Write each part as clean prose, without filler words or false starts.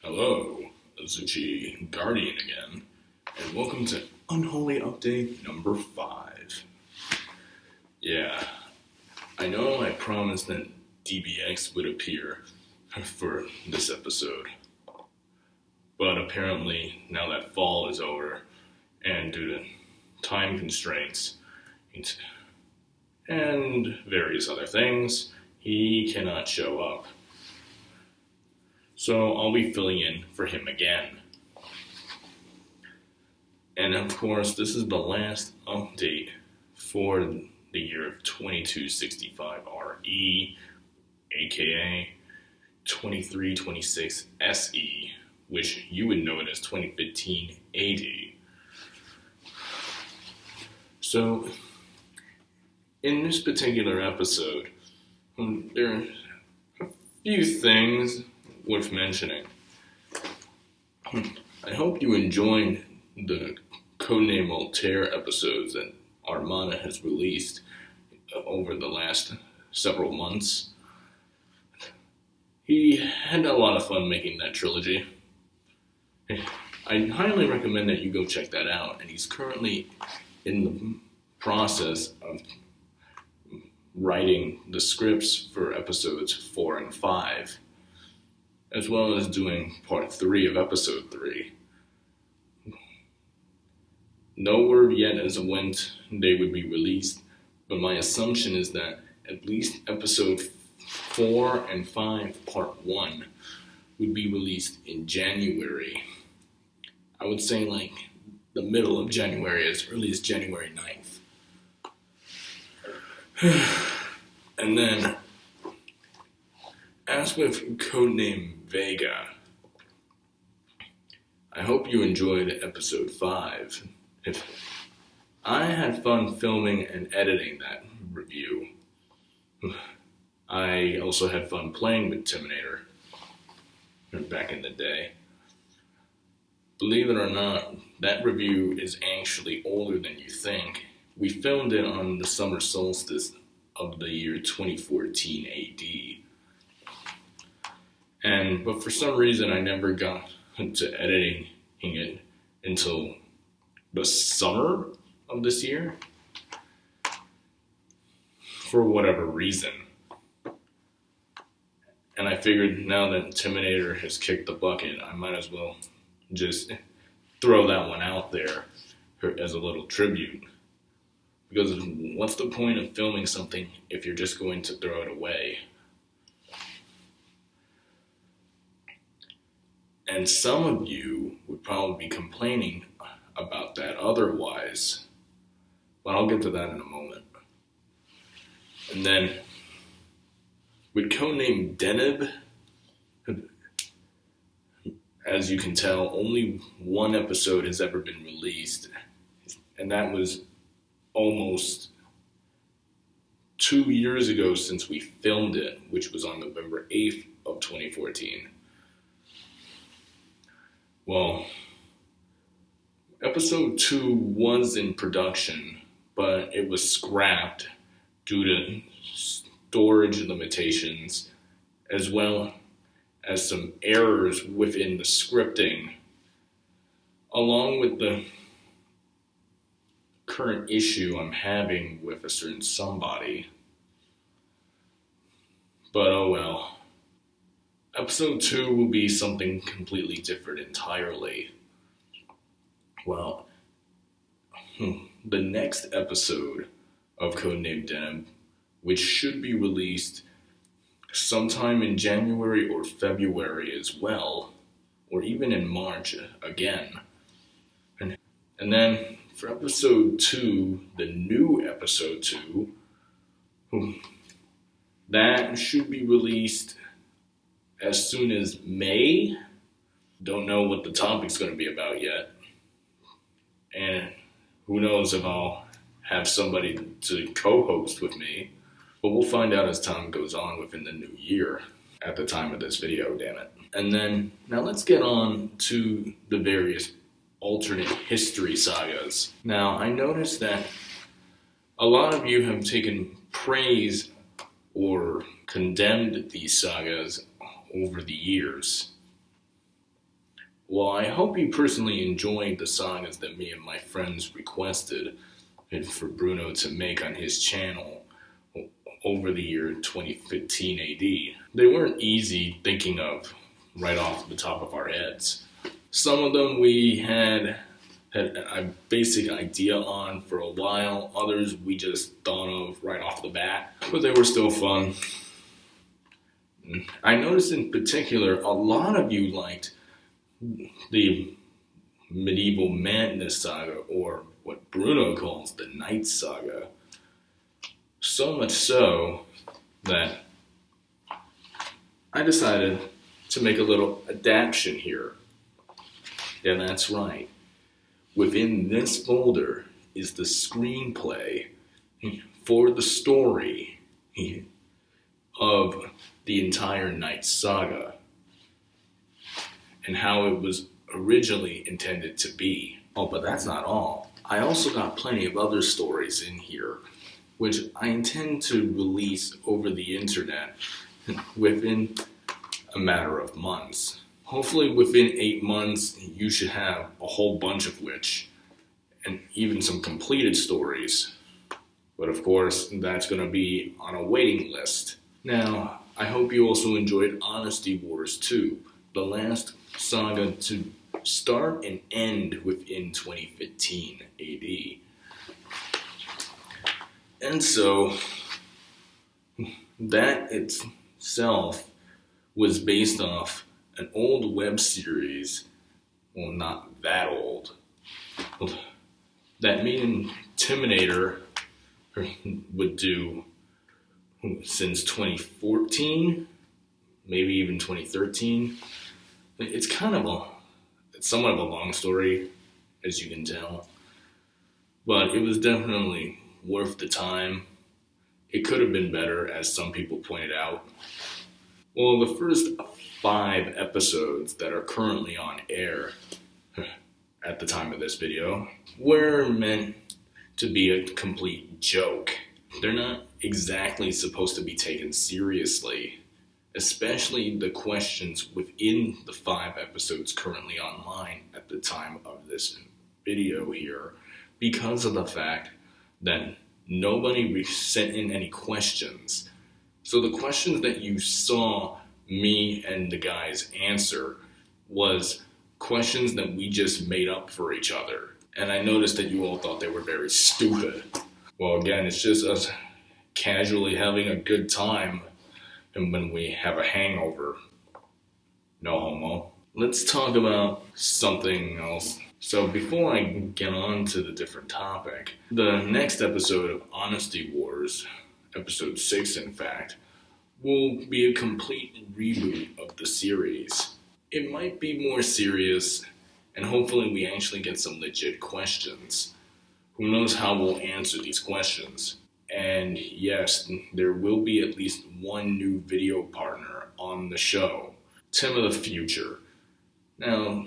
Hello, Azuchi Guardian again, and welcome to Unholy Update number 5. Yeah, I know I promised that DBX would appear for this episode, but apparently now that fall is over, and due to time constraints and various other things, he cannot show up. So I'll be filling in for him again. And of course, this is the last update for the year of 2265 RE, aka 2326 SE, which you would know it as 2015 AD. So, in this particular episode, there are a few things worth mentioning. I hope you enjoyed the Codename Altair episodes that Armada has released over the last several months. He had a lot of fun making that trilogy. I highly recommend that you go check that out, and he's currently in the process of writing the scripts for episodes 4 and 5. As well as doing part 3 of episode 3. No word yet as to when they would be released, but my assumption is that at least episode 4 and 5 part 1 would be released in January. I would say like the middle of January, as early as January 9th. And then, as with Codename Vega, I hope you enjoyed episode 5. I had fun filming and editing that review. I also had fun playing with Timinator back in the day. Believe it or not, that review is actually older than you think. We filmed it on the summer solstice of the year 2014 AD. But for some reason, I never got to editing it until the summer of this year. For whatever reason. And I figured now that Timinator has kicked the bucket, I might as well just throw that one out there as a little tribute. Because what's the point of filming something if you're just going to throw it away? And some of you would probably be complaining about that otherwise. But I'll get to that in a moment. And then, with Codename Deneb, as you can tell, only one episode has ever been released. And that was almost 2 years ago since we filmed it, which was on November 8th of 2014. Well, episode 2 was in production, but it was scrapped due to storage limitations, as well as some errors within the scripting, along with the current issue I'm having with a certain somebody. But oh well. Episode 2 will be something completely different entirely. Well, the next episode of Codename Denim, which should be released sometime in January or February as well, or even in March again. And then for episode 2, the new episode 2, that should be released as soon as May. Don't know what the topic's going to be about yet. And who knows if I'll have somebody to co-host with me. But we'll find out as time goes on within the new year. At the time of this video, damn it. And then, now let's get on to the various alternate history sagas. Now, I noticed that a lot of you have taken praise or condemned these sagas over the years. Well, I hope you personally enjoyed the sagas that me and my friends requested for Bruno to make on his channel over the year 2015 AD. They weren't easy thinking of right off the top of our heads. Some of them we had a basic idea on for a while, others we just thought of right off the bat, but they were still fun. I noticed in particular a lot of you liked the Medieval Madness saga, or what Bruno calls the Night Saga. So much so that I decided to make a little adaptation here. Yeah, that's right. Within this folder is the screenplay for the story of the entire Night Saga and how it was originally intended to be. Oh, but that's not all. I also got plenty of other stories in here, which I intend to release over the internet within a matter of months. Hopefully within 8 months, you should have a whole bunch of which, and even some completed stories. But of course, that's going to be on a waiting list. Now, I hope you also enjoyed Honesty Wars 2, the last saga to start and end within 2015 AD. And so, that itself was based off an old web series, well, not that old, that me and Timinator would do since 2014, maybe even 2013. It's somewhat of a long story, as you can tell, but it was definitely worth the time. It could have been better, as some people pointed out. Well, the first 5 episodes that are currently on air at the time of this video were meant to be a complete joke. They're not exactly supposed to be taken seriously, especially the questions within the 5 episodes currently online at the time of this video here, because of the fact that nobody sent in any questions. So the questions that you saw me and the guys answer was questions that we just made up for each other. And I noticed that you all thought they were very stupid. Well, again, it's just us casually having a good time, and when we have a hangover. No homo. Let's talk about something else. So before I get on to the different topic, the next episode of Honesty Wars, episode 6 in fact, will be a complete reboot of the series. It might be more serious, and hopefully we actually get some legit questions. Who knows how we'll answer these questions? And yes, there will be at least one new video partner on the show, Tim of the Future. Now,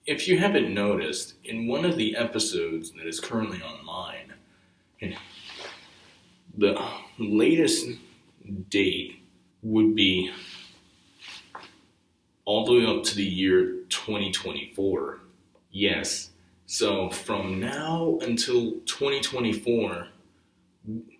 if you haven't noticed, in one of the episodes that is currently online, the latest date would be all the way up to the year 2024. Yes, so from now until 2024,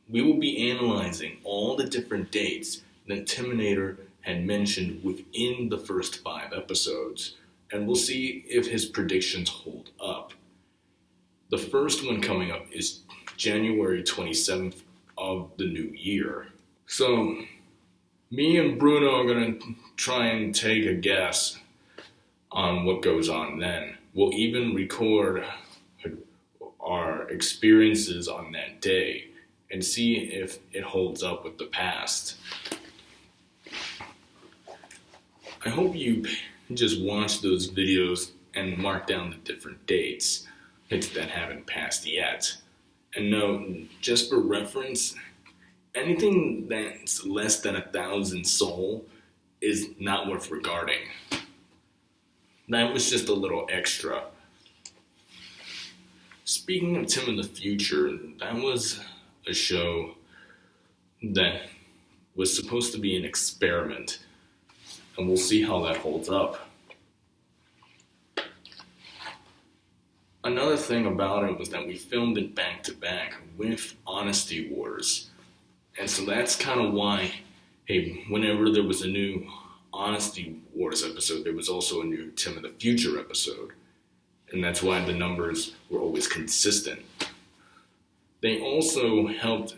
we will be analyzing all the different dates that Timinator had mentioned within the first 5 episodes, and we'll see if his predictions hold up. The first one coming up is January 27th of the new year. So, me and Bruno are going to try and take a guess on what goes on then. We'll even record our experiences on that day and see if it holds up with the past. I hope you just watch those videos and mark down the different dates that haven't passed yet. And note, just for reference, anything that's less than 1,000 Sol is not worth regarding. That was just a little extra. Speaking of Tim in the Future, that was a show that was supposed to be an experiment, and we'll see how that holds up. Another thing about it was that we filmed it back to back with Honesty Wars. And so that's kind of why, hey, whenever there was a new Honesty Wars episode, there was also a new Tim of the Future episode. And that's why the numbers were always consistent. They also helped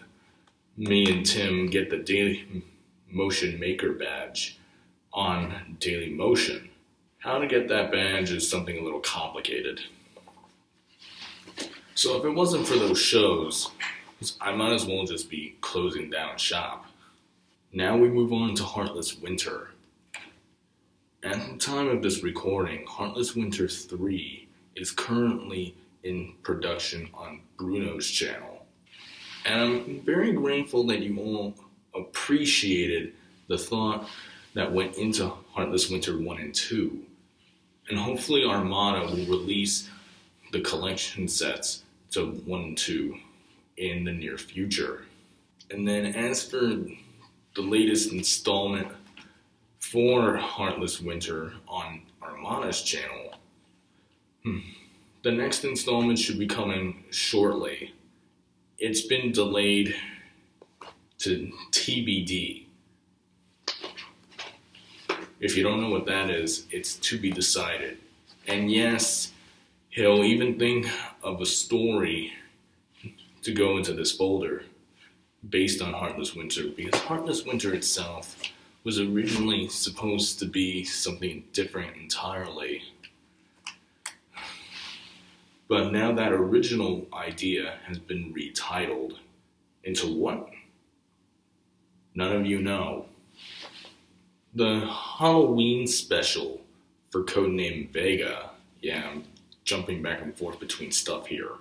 me and Tim get the Daily Motion Maker badge on Daily Motion. How to get that badge is something a little complicated. So if it wasn't for those shows, I might as well just be closing down shop. Now we move on to Heartless Winter. At the time of this recording, Heartless Winter 3 is currently in production on Bruno's channel. And I'm very grateful that you all appreciated the thought that went into Heartless Winter 1 and 2. And hopefully Armada will release the collection sets to 1 and 2 in the near future. And then as for the latest installment for Heartless Winter on Armada's channel, the next installment should be coming shortly. It's been delayed to TBD. If you don't know what that is, it's to be decided. And yes, he'll even think of a story to go into this folder based on Heartless Winter, because Heartless Winter itself was originally supposed to be something different entirely. But now that original idea has been retitled into what? None of you know. The Halloween special for Codename Vega, yeah, I'm jumping back and forth between stuff here,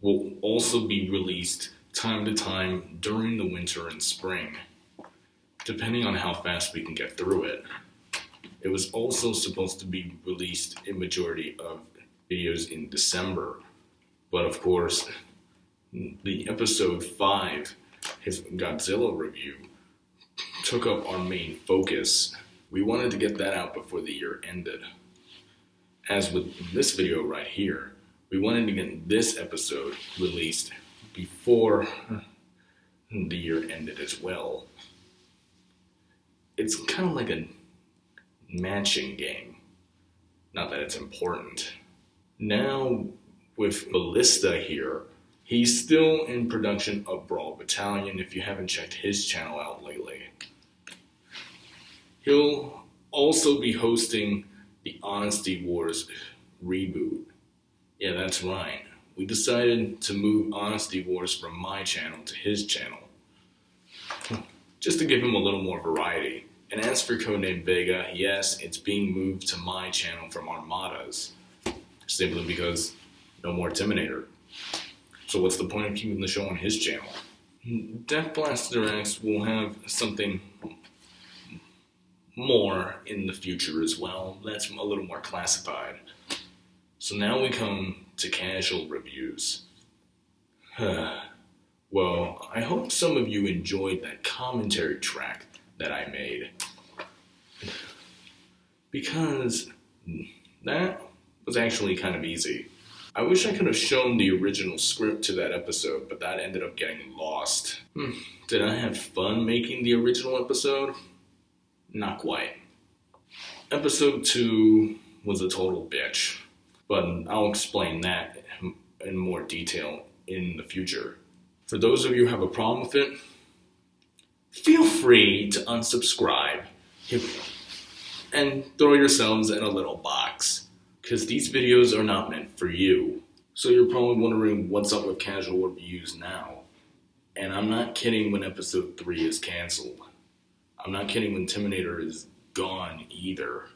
will also be released time to time during the winter and spring, depending on how fast we can get through it. It was also supposed to be released in majority of videos in December, but of course, the episode 5, his Godzilla review, took up our main focus. We wanted to get that out before the year ended. As with this video right here, we wanted to get this episode released before the year ended as well. It's kind of like a matching game. Not that it's important. Now, with Ballista here, he's still in production of Brawl Battalion if you haven't checked his channel out lately. He'll also be hosting the Honesty Wars reboot. Yeah, that's right. We decided to move Honesty Wars from my channel to his channel, just to give him a little more variety. And as for Codename Vega, yes, it's being moved to my channel from Armada's, simply because no more Terminator. So what's the point of keeping the show on his channel? Death Blaster X will have something more in the future as well. That's a little more classified. So now we come to casual reviews. Well, I hope some of you enjoyed that commentary track that I made, because that was actually kind of easy. I wish I could have shown the original script to that episode, but that ended up getting lost. Did I have fun making the original episode? Not quite. Episode 2 was a total bitch, but I'll explain that in more detail in the future. For those of you who have a problem with it, feel free to unsubscribe and throw yourselves in a little box, because these videos are not meant for you. So you're probably wondering what's up with casual reviews now. And I'm not kidding when episode 3 is canceled. I'm not kidding when Terminator is gone either.